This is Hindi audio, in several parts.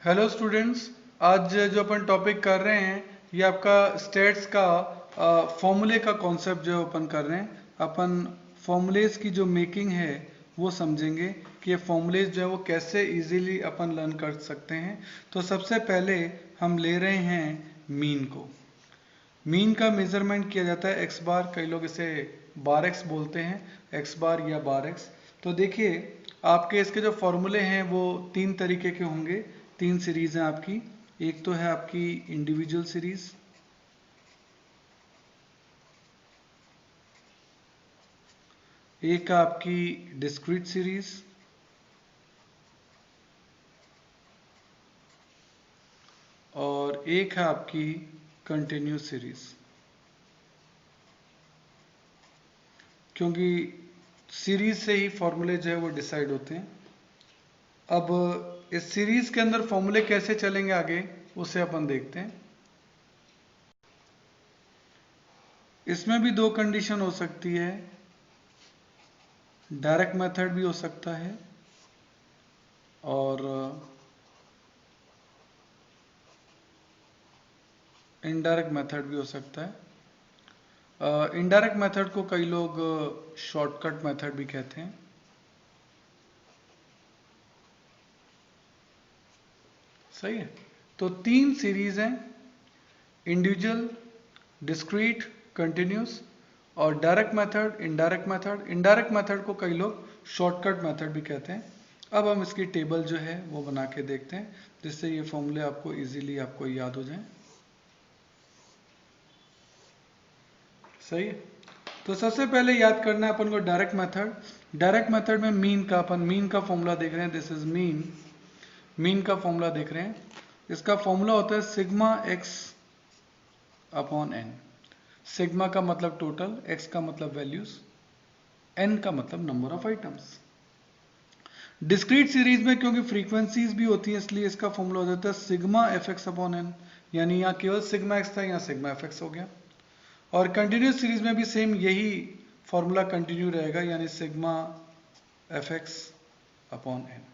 हेलो स्टूडेंट्स, आज जो अपन टॉपिक कर रहे हैं ये आपका स्टेट्स का फॉर्मूले का कॉन्सेप्ट जो अपन कर रहे हैं। अपन फॉर्मूलेज की जो मेकिंग है वो समझेंगे कि ये फॉर्मूलेज जो है वो कैसे इजीली अपन लर्न कर सकते हैं। तो सबसे पहले हम ले रहे हैं मीन को। मीन का मेजरमेंट किया जाता है एक्स बार, कई लोग इसे बार एक्स बोलते हैं, एक्स बार या बार एक्स। तो देखिए आपके इसके जो फॉर्मूले हैं वो तीन तरीके के होंगे, तीन सीरीज हैं आपकी। एक तो है आपकी इंडिविजुअल सीरीज, एक है आपकी डिस्क्रीट सीरीज और एक है आपकी कंटिन्यूस सीरीज। क्योंकि सीरीज से ही फॉर्मूले जो है वो डिसाइड होते हैं। अब इस सीरीज के अंदर फॉर्मूले कैसे चलेंगे आगे उसे अपन देखते हैं। इसमें भी दो कंडीशन हो सकती है, डायरेक्ट मेथड भी हो सकता है और इनडायरेक्ट मेथड भी हो सकता है। इनडायरेक्ट मेथड को कई लोग शॉर्टकट मेथड भी कहते हैं। सही है। तो तीन सीरीज हैं, इंडिविजुअल, डिस्क्रीट, कंटिन्यूस और direct method, indirect method. Indirect method को कई लोग शॉर्टकट मेथड भी कहते हैं। अब हम इसकी टेबल जो है वो बना के देखते हैं जिससे ये फॉर्मूले आपको इजीली आपको याद हो जाए। सही है। तो सबसे पहले याद करना है अपन को डायरेक्ट मेथड। डायरेक्ट मेथड में मीन का अपन मीन का फॉर्मूला देख रहे हैं, दिस इज मीन। मीन का फॉर्मूला देख रहे हैं, इसका फॉर्मूला होता है sigma X upon N. Sigma का मतलब टोटल, एक्स का मतलब वैल्यूज, एन का मतलब number of items. Discrete series में क्योंकि फ्रीक्वेंसीज भी होती है इसलिए इसका फॉर्मूला हो जाता है sigma F X upon N. यानी यहाँ केवल सिग्मा एक्स था, यहाँ सिग्मा एफ एक्स हो गया। और कंटिन्यूस सीरीज में भी सेम यही फॉर्मूला कंटिन्यू रहेगा, यानी sigma F X upon N.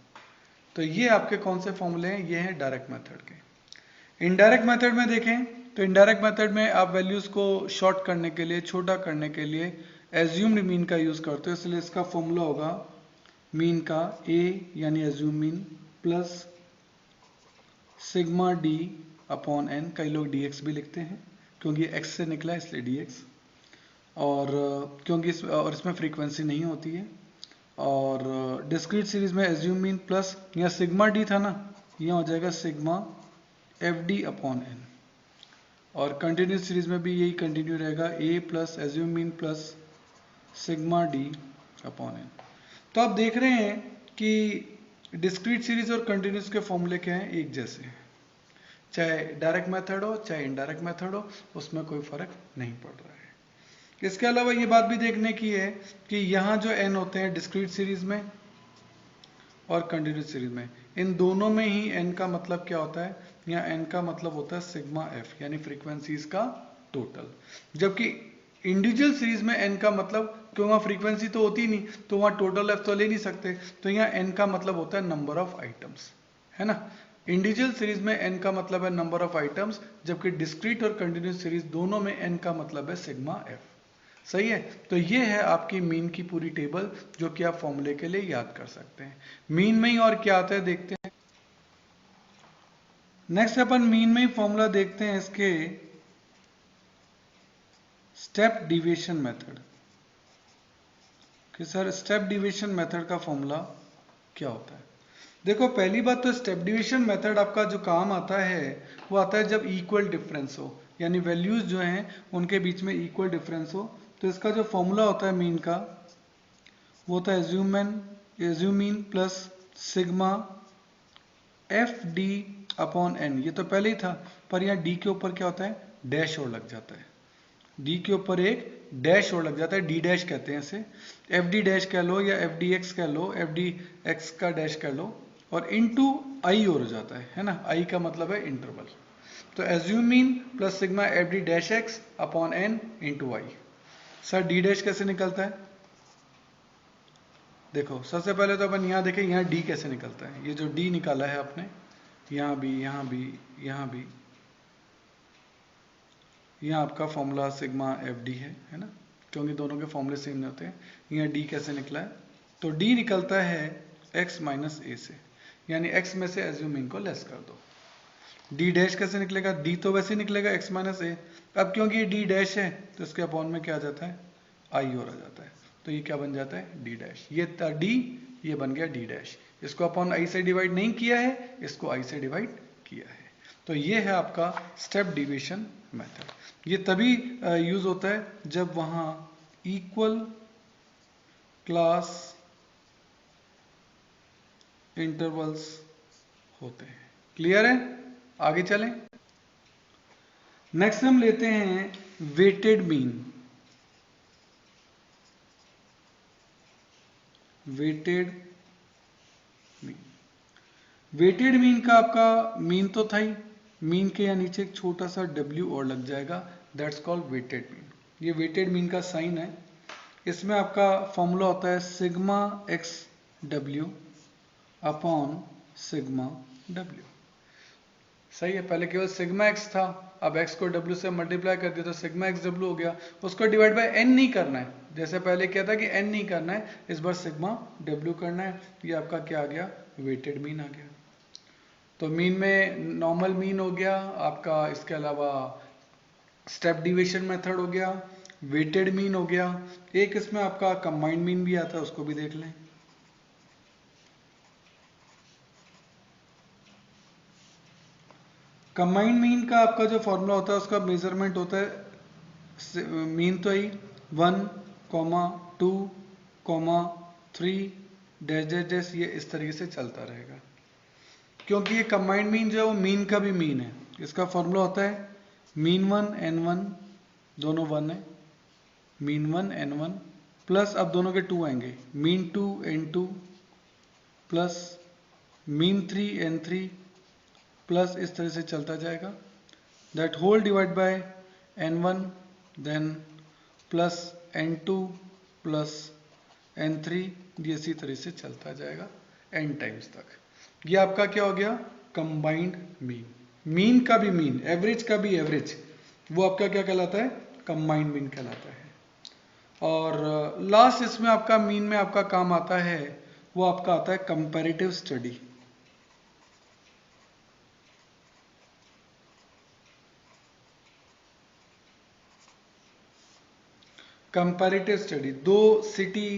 तो ये आपके कौन से फॉर्मूले हैं, ये हैं डायरेक्ट मेथड के। इनडायरेक्ट मेथड में देखें तो इनडायरेक्ट मेथड में आप वैल्यूज को शॉर्ट करने के लिए, छोटा करने के लिए एज्यूम्ड मीन का यूज करते हो, इसलिए इसका फॉर्मूला होगा मीन का ए यानी assume mean plus sigma D upon N. कई लोग डी एक्स भी लिखते हैं क्योंकि एक्स से निकला इसलिए डी एक्स। और क्योंकि इसमें फ्रीक्वेंसी नहीं होती है। और डिस्क्रीट सीरीज में एज्यूम मीन प्लस यहाँ सिग्मा डी था ना, यहाँ हो जाएगा sigma F D upon n. और कंटिन्यूस सीरीज में भी यही कंटिन्यू रहेगा, a plus assume mean plus sigma D upon N. तो आप देख रहे हैं कि डिस्क्रीट सीरीज और कंटिन्यूस के फॉर्मूले क्या हैं, एक जैसे हैं। चाहे डायरेक्ट मेथड हो चाहे इनडायरेक्ट मेथड हो, उसमें कोई फर्क नहीं पड़ रहा है। इसके अलावा ये बात भी देखने की है कि यहाँ जो n होते हैं डिस्क्रीट सीरीज में और कंटिन्यूस सीरीज में, इन दोनों में ही n का मतलब क्या होता है, यहाँ n का मतलब होता है सिग्मा f यानी फ्रीक्वेंसीज का टोटल। जबकि इंडिविजुअल सीरीज में n का मतलब, क्यों वहाँ फ्रीक्वेंसी तो होती नहीं तो वहाँ टोटल f तो ले नहीं सकते, तो यहाँ n का मतलब होता है नंबर ऑफ आइटम्स, है ना। इंडिविजुअल सीरीज में n का मतलब है नंबर ऑफ आइटम्स, जबकि डिस्क्रीट और कंटिन्यूस सीरीज दोनों में n का मतलब है सिग्मा f। सही है। तो ये है आपकी मीन की पूरी टेबल जो कि आप फॉर्मूले के लिए याद कर सकते हैं। मीन में ही और क्या आता है देखते हैं। नेक्स्ट अपन मीन में ही फॉर्मूला देखते हैं इसके स्टेप डिविएशन मेथड कि सर स्टेप डिविएशन मेथड का फॉर्मूला क्या होता है। देखो पहली बात तो स्टेप डिविएशन मेथड आपका जो काम आता है वो आता है जब इक्वल डिफरेंस हो, यानी वैल्यूज जो हैं उनके बीच में इक्वल डिफरेंस हो। तो इसका जो फॉर्मूला होता है मीन का वो होता है assume mean plus sigma F D upon N. ये तो पहले ही था, पर यहाँ डी के ऊपर क्या होता है, डैश और लग जाता है। डी के ऊपर एक डैश और लग जाता है, डी डैश कहते हैं इसे। एफ डी डैश कह लो या एफ डी एक्स कह लो, एफ डी एक्स का डैश कह लो, और इनटू आई और हो जाता है ना। आई का मतलब है इंटरवल। तो assume mean plus sigma F d dash x upon n into i. Sir d dash कैसे निकलता है, देखो सबसे पहले तो अपन यहाँ देखें यहाँ डी कैसे निकलता है। ये जो डी निकाला है आपने, यहाँ भी, यहाँ भी, यहाँ भी, यहाँ आपका फॉर्मूला सिग्मा एफ डी है ना, क्योंकि दोनों के फॉर्मूले सेम नहीं होते हैं। यहाँ डी कैसे निकला है, तो डी निकलता है x माइनस ए से, यानी x में से एज्यूमिंग को लेस कर दो। डी डैश कैसे निकलेगा, डी तो वैसे निकलेगा x माइनस ए, अब क्योंकि ये डी डैश है तो इसके अपॉन में क्या आ जाता है, आई और आ जाता है, तो ये क्या बन जाता है, डी डैश। ये था डी, ये बन गया डी डैश। इसको अपॉन आई से डिवाइड नहीं किया है, इसको आई से डिवाइड किया है। तो ये है आपका स्टेप डिविजन मेथड। ये तभी यूज होता है जब वहां इक्वल क्लास इंटरवल्स होते हैं। क्लियर है, आगे चलें। नेक्स्ट हम लेते हैं weighted mean. Weighted mean, weighted mean का आपका मीन तो था ही, मीन के या नीचे एक छोटा सा W और लग जाएगा, दैट्स कॉल्ड वेटेड मीन। ये वेटेड मीन का साइन है। इसमें आपका फॉर्मूला होता है sigma x W upon sigma W. सही है, पहले केवल सिग्मा एक्स था, अब एक्स को डब्ल्यू से मल्टीप्लाई कर दिया तो सिग्मा एक्स डब्ल्यू हो गया। उसको डिवाइड बाय एन नहीं करना है, जैसे पहले क्या था कि एन नहीं करना है, इस बार सिग्मा डब्ल्यू करना है। ये आपका क्या आ गया, वेटेड मीन आ गया। तो मीन में नॉर्मल मीन हो गया आपका, इसके अलावा स्टेप डिविजन मेथड हो गया, वेटेड मीन हो गया, एक इसमें आपका कंबाइंड मीन भी आता है, उसको भी देख लें। कंबाइंड मीन का आपका जो फॉर्मूला होता है उसका मेजरमेंट होता है मीन तो ही 1, 2, 3 डैश डैश डैश, ये इस तरीके से चलता रहेगा। क्योंकि ये कंबाइंड मीन जो है वो मीन का भी मीन है। इसका फॉर्मूला होता है मीन 1 n1, दोनों 1 है, मीन 1 n1 प्लस, अब दोनों के 2 आएंगे, mean 2 n2 plus mean 3 n3 plus, इस तरह से चलता जाएगा। That whole divide by n1 then plus n2 plus n3, ये इसी तरह से चलता जाएगा n टाइम्स तक। ये आपका क्या हो गया, कंबाइंड मीन। मीन का भी मीन, एवरेज का भी एवरेज, वो आपका क्या कहलाता है, कंबाइंड मीन कहलाता है। और लास्ट इसमें आपका मीन में आपका काम आता है, वो आपका आता है कंपैरेटिव स्टडी। कंपैरेटिव स्टडी, दो सिटी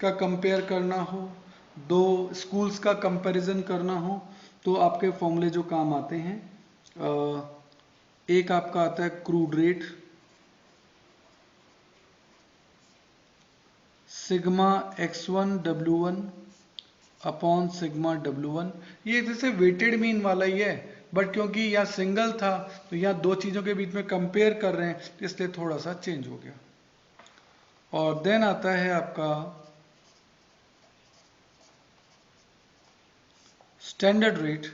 का कंपेयर करना हो, दो स्कूल्स का कंपैरिजन करना हो, तो आपके फॉर्मूले जो काम आते हैं, एक आपका आता है crude rate, sigma x1 w1 upon sigma w1। ये जैसे वेटेड मीन वाला ही है, बट क्योंकि यहाँ सिंगल था तो यहाँ दो चीजों के बीच में कंपेयर कर रहे हैं, इसलिए थोड़ा सा चेंज हो गया। और देन आता है आपका स्टैंडर्ड रेट,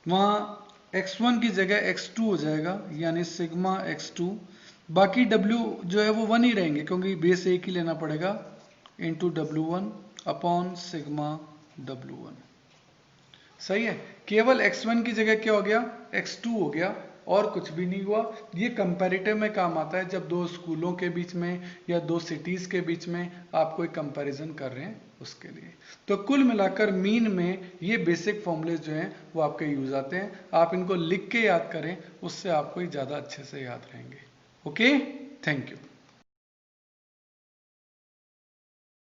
वहां x1 की जगह x2 हो जाएगा, यानी सिग्मा x2। बाकी w जो है वो 1 ही रहेंगे, क्योंकि बेस एक ही लेना पड़ेगा, into w1 upon sigma w1। सही है, केवल x1 की जगह क्या हो गया, x2 हो गया, और कुछ भी नहीं हुआ। ये कंपैरेटिव में काम आता है जब दो स्कूलों के बीच में या दो सिटीज के बीच में आप कोई कंपैरिजन कर रहे हैं उसके लिए। तो कुल मिलाकर मीन में ये बेसिक फॉर्मूले जो हैं वो आपके यूज आते हैं। आप इनको लिख के याद करें, उससे आपको ज्यादा अच्छे से याद रहेंगे। Okay, thank you.